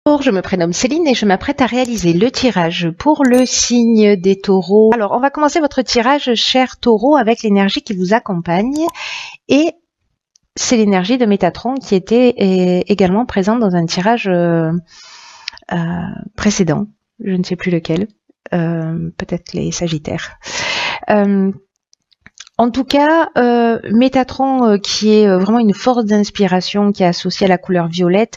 Bonjour, je me prénomme Céline et je m'apprête à réaliser le tirage pour le signe des taureaux. Alors, on va commencer votre tirage, cher taureau, avec l'énergie qui vous accompagne. Et c'est l'énergie de Métatron qui était également présente dans un tirage précédent. Je ne sais plus lequel. Peut-être les Sagittaires. En tout cas, Métatron, qui est vraiment une force d'inspiration qui est associée à la couleur violette,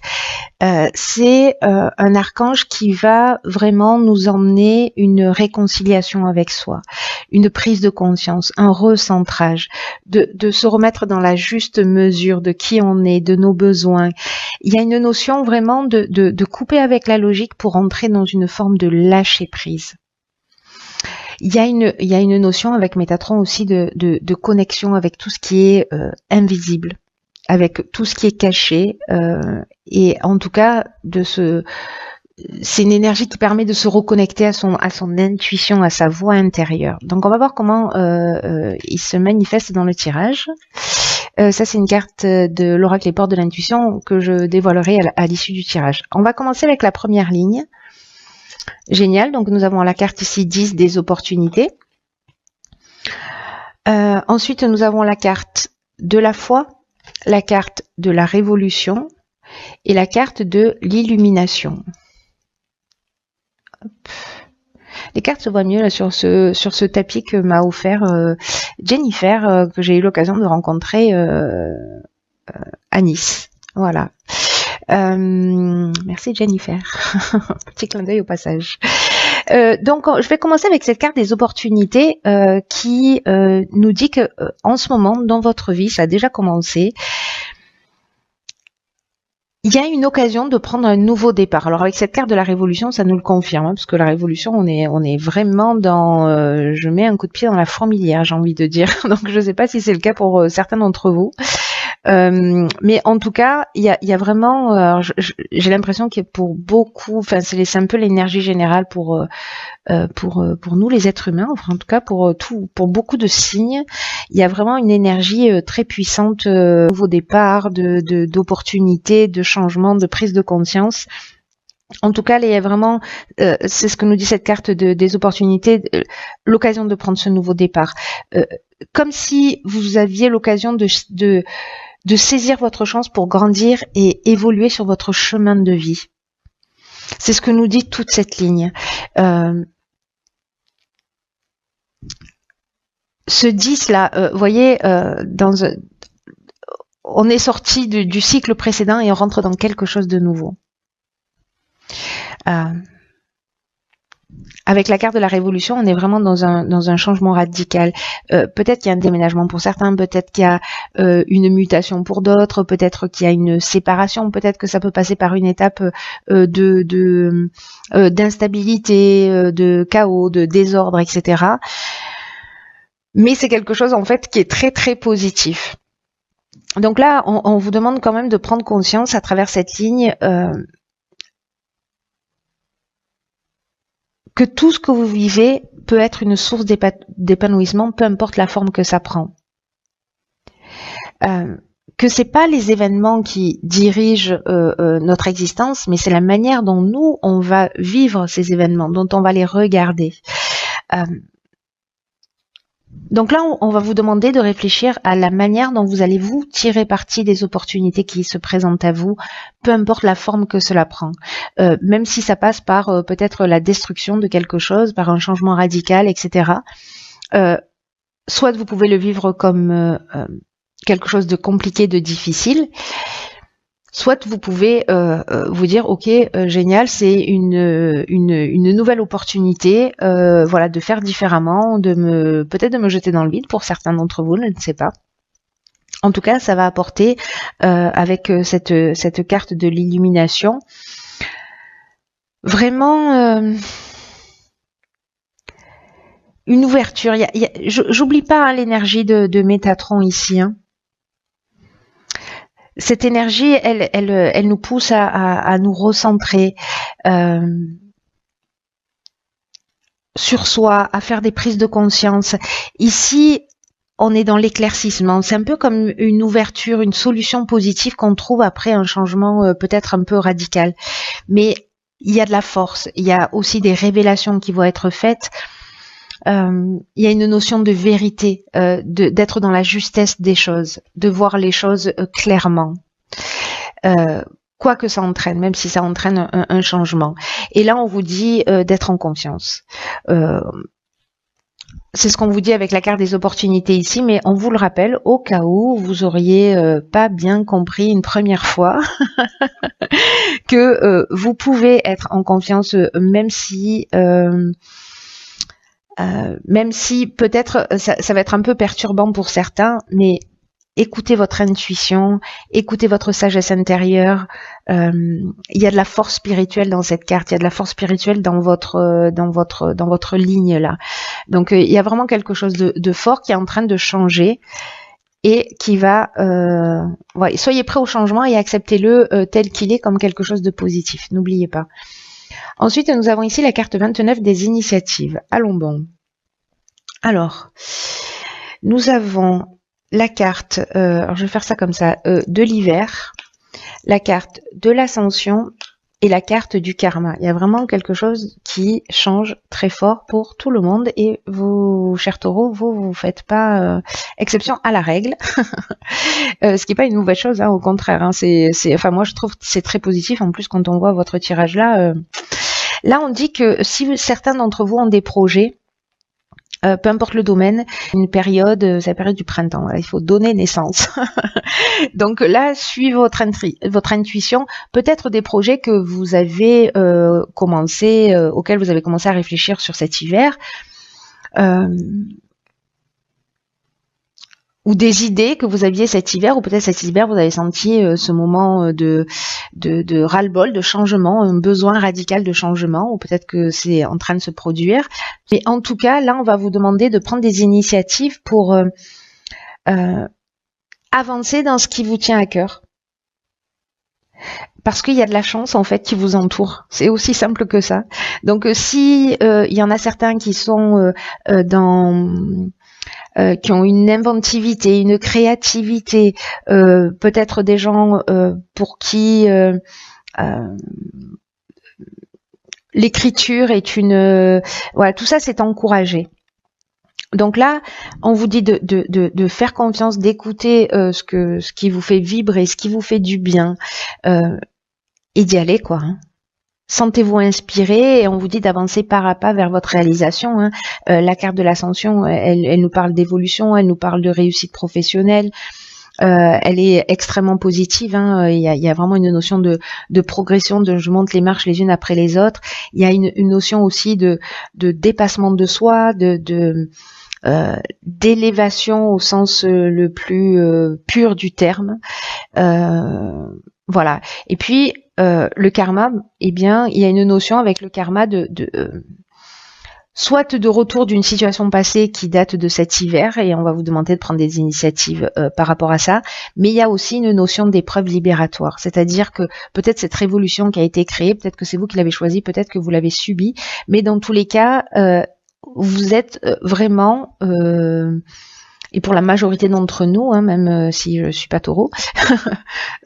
c'est un archange qui va vraiment nous emmener une réconciliation avec soi, une prise de conscience, un recentrage, de se remettre dans la juste mesure de qui on est, de nos besoins. Il y a une notion vraiment de couper avec la logique pour entrer dans une forme de lâcher prise. Il y a une notion avec Métatron aussi de connexion avec tout ce qui est invisible, avec tout ce qui est caché, et en tout cas c'est une énergie qui permet de se reconnecter à son intuition, à sa voix intérieure. Donc on va voir comment il se manifeste dans le tirage. Ça c'est une carte de l'oracle Les Portes de l'intuition que je dévoilerai à l'issue du tirage. On va commencer avec la première ligne. Génial, donc nous avons la carte ici 10 des opportunités. Ensuite, nous avons la carte de la foi, la carte de la révolution et la carte de l'illumination. Les cartes se voient mieux là, sur ce tapis que m'a offert Jennifer, que j'ai eu l'occasion de rencontrer à Nice. Voilà. Merci Jennifer. Petit clin d'œil au passage. Donc je vais commencer avec cette carte des opportunités qui nous dit que en ce moment dans votre vie, ça a déjà commencé, il y a une occasion de prendre un nouveau départ. Alors avec cette carte de la révolution, ça nous le confirme, hein, parce que la révolution, on est vraiment dans je mets un coup de pied dans la fourmilière, j'ai envie de dire. Donc je ne sais pas si c'est le cas pour certains d'entre vous. Mais en tout cas, il y a vraiment, j'ai l'impression que pour beaucoup, enfin c'est un peu l'énergie générale pour nous les êtres humains, enfin en tout cas pour beaucoup de signes, il y a vraiment une énergie très puissante, nouveau départ, d'opportunités, de changement, de prise de conscience. En tout cas, il y a vraiment, c'est ce que nous dit cette carte des opportunités, l'occasion de prendre ce nouveau départ, comme si vous aviez l'occasion de saisir votre chance pour grandir et évoluer sur votre chemin de vie. C'est ce que nous dit toute cette ligne. Ce 10 là, vous voyez, on est sorti du cycle précédent et on rentre dans quelque chose de nouveau. Avec la carte de la révolution, on est vraiment dans un changement radical. Peut-être qu'il y a un déménagement pour certains, peut-être qu'il y a une mutation pour d'autres, peut-être qu'il y a une séparation, peut-être que ça peut passer par une étape d'instabilité, de chaos, de désordre, etc. Mais c'est quelque chose en fait qui est très très positif. Donc là, on vous demande quand même de prendre conscience à travers cette ligne que tout ce que vous vivez peut être une source d'épanouissement, peu importe la forme que ça prend. Que c'est pas les événements qui dirigent notre existence, mais c'est la manière dont nous, on va vivre ces événements, dont on va les regarder. Donc là, on va vous demander de réfléchir à la manière dont vous allez vous tirer parti des opportunités qui se présentent à vous, peu importe la forme que cela prend. Même si ça passe par peut-être la destruction de quelque chose, par un changement radical, etc. Soit vous pouvez le vivre comme quelque chose de compliqué, de difficile, soit vous pouvez vous dire ok, génial, c'est une nouvelle opportunité, voilà, de faire différemment, peut-être de me jeter dans le vide pour certains d'entre vous, je ne sais pas. En tout cas, ça va apporter avec cette carte de l'illumination vraiment une ouverture. J'oublie pas l'énergie de Métatron ici. Hein. Cette énergie, elle nous pousse à nous recentrer sur soi, à faire des prises de conscience. Ici, on est dans l'éclaircissement. C'est un peu comme une ouverture, une solution positive qu'on trouve après un changement peut-être un peu radical. Mais il y a de la force, il y a aussi des révélations qui vont être faites. Il y a une notion de vérité, d'être dans la justesse des choses, de voir les choses clairement. Quoi que ça entraîne, même si ça entraîne un changement. Et là, on vous dit d'être en confiance. C'est ce qu'on vous dit avec la carte des opportunités ici, mais on vous le rappelle au cas où vous auriez pas bien compris une première fois que vous pouvez être en confiance même si peut-être ça va être un peu perturbant pour certains, mais écoutez votre intuition, écoutez votre sagesse intérieure. Il y a de la force spirituelle dans cette carte, il y a de la force spirituelle dans votre ligne là. Donc il y a vraiment quelque chose de fort qui est en train de changer et qui va. Voilà, soyez prêts au changement et acceptez-le tel qu'il est comme quelque chose de positif. N'oubliez pas. Ensuite, nous avons ici la carte 29 des initiatives. Allons bon. Alors, nous avons la carte, alors je vais faire ça comme ça, de l'hiver, la carte de l'ascension et la carte du karma. Il y a vraiment quelque chose qui change très fort pour tout le monde et vous, chers taureaux, vous faites pas exception à la règle. Ce qui n'est pas une mauvaise chose, hein, au contraire. Hein, enfin, moi, je trouve que c'est très positif. En plus, quand on voit votre tirage là, là, on dit que si certains d'entre vous ont des projets, peu importe le domaine, une période, c'est la période du printemps, il faut donner naissance. Donc là, suivez votre intuition, peut-être des projets que vous avez auxquels vous avez commencé à réfléchir sur cet hiver, ou des idées que vous aviez cet hiver, ou peut-être cet hiver vous avez senti ce moment de ras-le-bol, de changement, un besoin radical de changement, ou peut-être que c'est en train de se produire. Mais en tout cas, là, on va vous demander de prendre des initiatives pour avancer dans ce qui vous tient à cœur. Parce qu'il y a de la chance en fait qui vous entoure. C'est aussi simple que ça. Donc si il y en a certains qui sont qui ont une inventivité, une créativité, peut-être des gens pour qui l'écriture est une... voilà, tout ça c'est encouragé. Donc là, on vous dit de faire confiance, d'écouter ce qui vous fait vibrer, ce qui vous fait du bien, et d'y aller, quoi. Hein. Sentez-vous inspiré et on vous dit d'avancer pas à pas vers votre réalisation. Hein. La carte de l'ascension, elle nous parle d'évolution, elle nous parle de réussite professionnelle. Elle est extrêmement positive. Hein. Il y a vraiment une notion de progression, de je monte les marches les unes après les autres. Il y a une notion aussi de dépassement de soi, d'élévation au sens le plus pur du terme. Voilà. Et puis le karma, eh bien, il y a une notion avec le karma soit de retour d'une situation passée qui date de cet hiver, et on va vous demander de prendre des initiatives par rapport à ça, mais il y a aussi une notion d'épreuve libératoire, c'est-à-dire que peut-être cette révolution qui a été créée, peut-être que c'est vous qui l'avez choisie, peut-être que vous l'avez subie, mais dans tous les cas, vous êtes vraiment... et pour la majorité d'entre nous, hein, même si je suis pas taureau,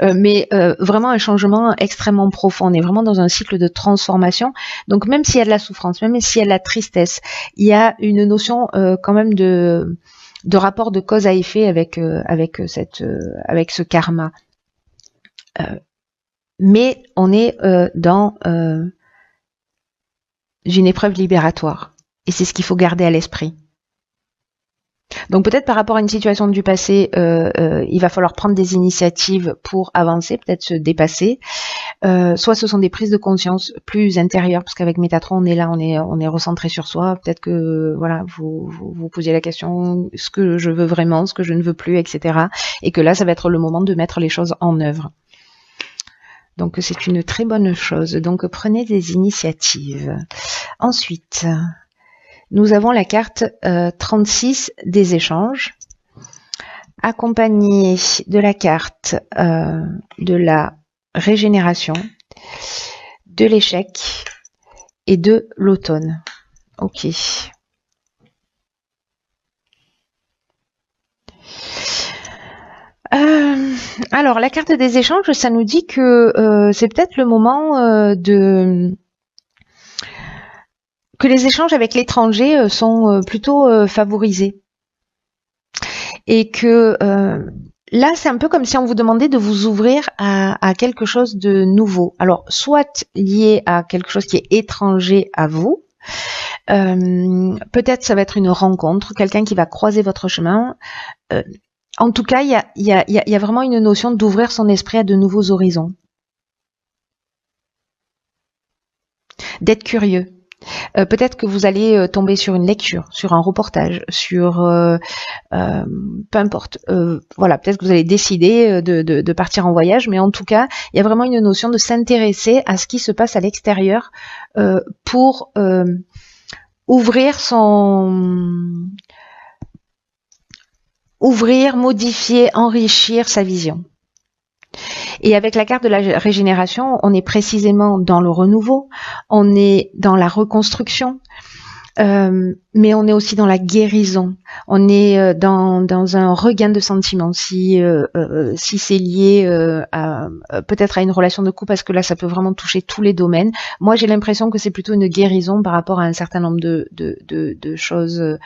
mais vraiment un changement extrêmement profond. On est vraiment dans un cycle de transformation. Donc même s'il y a de la souffrance, même s'il y a de la tristesse, il y a une notion quand même de rapport de cause à effet avec ce karma. Mais on est dans une épreuve libératoire. Et c'est ce qu'il faut garder à l'esprit. Donc peut-être par rapport à une situation du passé, il va falloir prendre des initiatives pour avancer, peut-être se dépasser. Soit ce sont des prises de conscience plus intérieures, parce qu'avec Métatron, on est là, on est recentré sur soi. Peut-être que voilà, vous posez la question, ce que je veux vraiment, ce que je ne veux plus, etc. Et que là, ça va être le moment de mettre les choses en œuvre. Donc c'est une très bonne chose. Donc prenez des initiatives. Ensuite, nous avons la carte 36 des échanges, accompagnée de la carte de la régénération, de l'échec et de l'automne. Ok. Alors, la carte des échanges, ça nous dit que c'est peut-être le moment que les échanges avec l'étranger sont plutôt favorisés. Et que là, c'est un peu comme si on vous demandait de vous ouvrir à quelque chose de nouveau. Alors, soit lié à quelque chose qui est étranger à vous, peut-être ça va être une rencontre, quelqu'un qui va croiser votre chemin. En tout cas, il y a vraiment une notion d'ouvrir son esprit à de nouveaux horizons. D'être curieux. Peut-être que vous allez tomber sur une lecture, sur un reportage, sur peu importe. Voilà, peut-être que vous allez décider de partir en voyage, mais en tout cas, il y a vraiment une notion de s'intéresser à ce qui se passe à l'extérieur pour ouvrir, modifier, enrichir sa vision. Et avec la carte de la régénération, on est précisément dans le renouveau, on est dans la reconstruction, mais on est aussi dans la guérison. On est dans un regain de sentiments. Si c'est lié peut-être à une relation de couple, parce que là, ça peut vraiment toucher tous les domaines. Moi, j'ai l'impression que c'est plutôt une guérison par rapport à un certain nombre de choses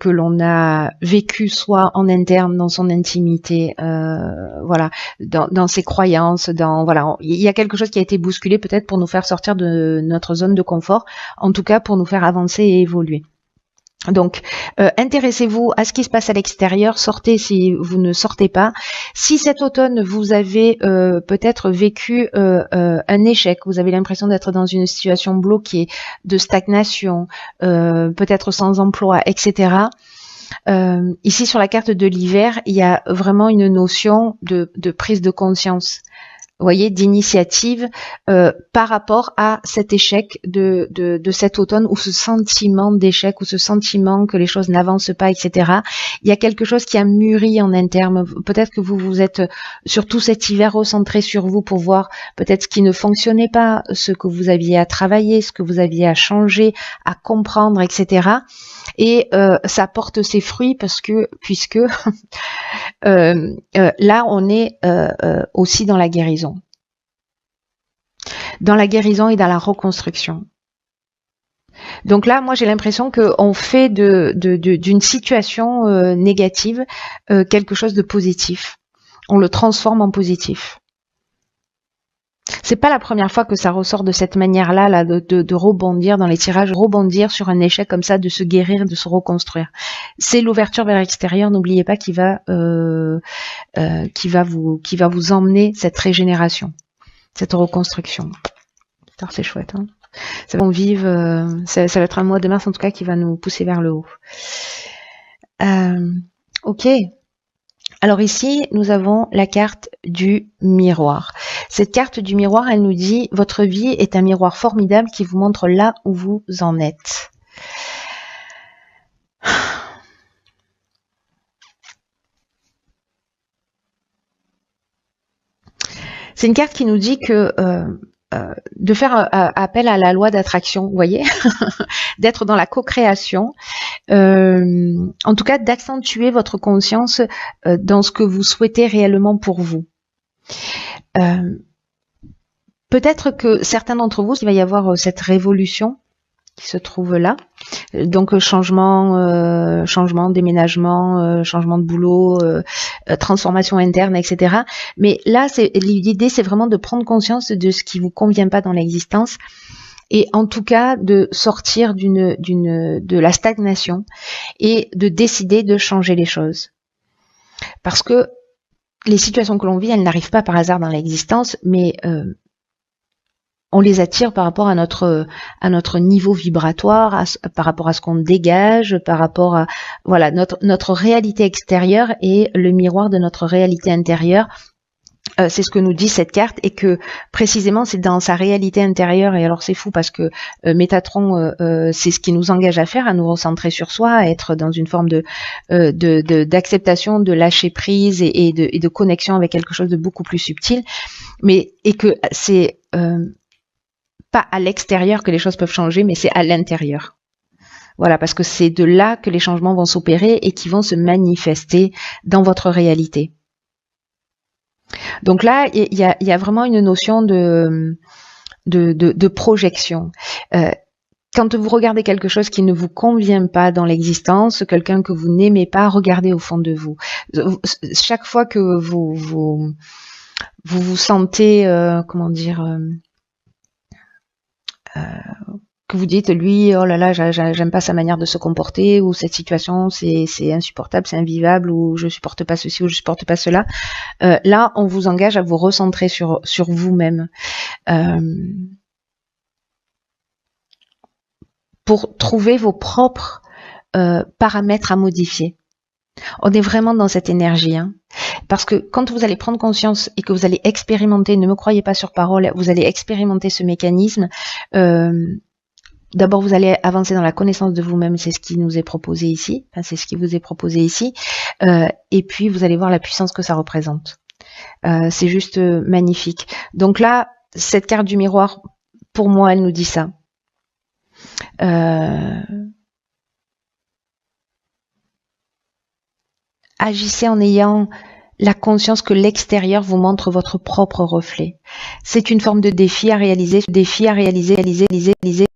que l'on a vécu soit en interne dans son intimité, voilà, dans ses croyances, voilà, il y a quelque chose qui a été bousculé peut-être pour nous faire sortir de notre zone de confort, en tout cas pour nous faire avancer et évoluer. Donc, intéressez-vous à ce qui se passe à l'extérieur, sortez si vous ne sortez pas. Si cet automne, vous avez peut-être vécu un échec, vous avez l'impression d'être dans une situation bloquée, de stagnation, peut-être sans emploi, etc. Ici, sur la carte de l'hiver, il y a vraiment une notion de prise de conscience. Vous voyez, d'initiative par rapport à cet échec de cet automne, ou ce sentiment d'échec, ou ce sentiment que les choses n'avancent pas, etc. Il y a quelque chose qui a mûri en interne. Peut-être que vous êtes surtout cet hiver recentré sur vous pour voir peut-être ce qui ne fonctionnait pas, ce que vous aviez à travailler, ce que vous aviez à changer, à comprendre, etc. Et ça porte ses fruits puisque là on est aussi dans la guérison. Dans la guérison et dans la reconstruction. Donc là, moi j'ai l'impression qu'on fait d'une situation négative quelque chose de positif. On le transforme en positif. C'est pas la première fois que ça ressort de cette manière-là, là, de rebondir dans les tirages, rebondir sur un échec comme ça, de se guérir, de se reconstruire. C'est l'ouverture vers l'extérieur. N'oubliez pas qui va vous emmener cette régénération, cette reconstruction. C'est chouette, hein. Ça va, on vive. Ça va être un mois de mars en tout cas qui va nous pousser vers le haut. Ok. Alors ici, nous avons la carte du miroir. Cette carte du miroir, elle nous dit « Votre vie est un miroir formidable qui vous montre là où vous en êtes. » C'est une carte qui nous dit que de faire appel à la loi d'attraction, vous voyez, d'être dans la co-création, en tout cas d'accentuer votre conscience dans ce que vous souhaitez réellement pour vous. Peut-être que certains d'entre vous, il va y avoir cette révolution qui se trouve là, donc changement, déménagement, changement de boulot, transformation interne, etc. Mais là, l'idée, c'est vraiment de prendre conscience de ce qui vous convient pas dans l'existence, et en tout cas de sortir de la stagnation et de décider de changer les choses. Parce que les situations que l'on vit, elles n'arrivent pas par hasard dans l'existence, mais on les attire par rapport à notre niveau vibratoire, par rapport à ce qu'on dégage, par rapport à voilà notre réalité extérieure et le miroir de notre réalité intérieure. C'est ce que nous dit cette carte, et que précisément c'est dans sa réalité intérieure. Et alors c'est fou parce que Métatron, c'est ce qui nous engage à faire, à nous recentrer sur soi, à être dans une forme d'acceptation, de lâcher prise et de connexion avec quelque chose de beaucoup plus subtil. Et que c'est pas à l'extérieur que les choses peuvent changer, mais c'est à l'intérieur. Voilà, parce que c'est de là que les changements vont s'opérer et qui vont se manifester dans votre réalité. Donc là, il y a vraiment une notion de projection. Quand vous regardez quelque chose qui ne vous convient pas dans l'existence, quelqu'un que vous n'aimez pas, regardez au fond de vous. Chaque fois que vous sentez, comment dire, que vous dites, lui, oh là là, j'aime pas sa manière de se comporter, ou cette situation, c'est insupportable, c'est invivable, ou je supporte pas ceci, ou je supporte pas cela. Là, on vous engage à vous recentrer sur vous-même. Pour trouver vos propres paramètres à modifier. On est vraiment dans cette énergie, hein. Parce que quand vous allez prendre conscience et que vous allez expérimenter, ne me croyez pas sur parole, vous allez expérimenter ce mécanisme. D'abord, vous allez avancer dans la connaissance de vous-même, c'est ce qui nous est proposé ici, enfin, c'est ce qui vous est proposé ici. Et puis, vous allez voir la puissance que ça représente. C'est juste magnifique. Donc là, cette carte du miroir, pour moi, elle nous dit ça. Agissez en ayant la conscience que l'extérieur vous montre votre propre reflet. C'est une forme de défi à réaliser,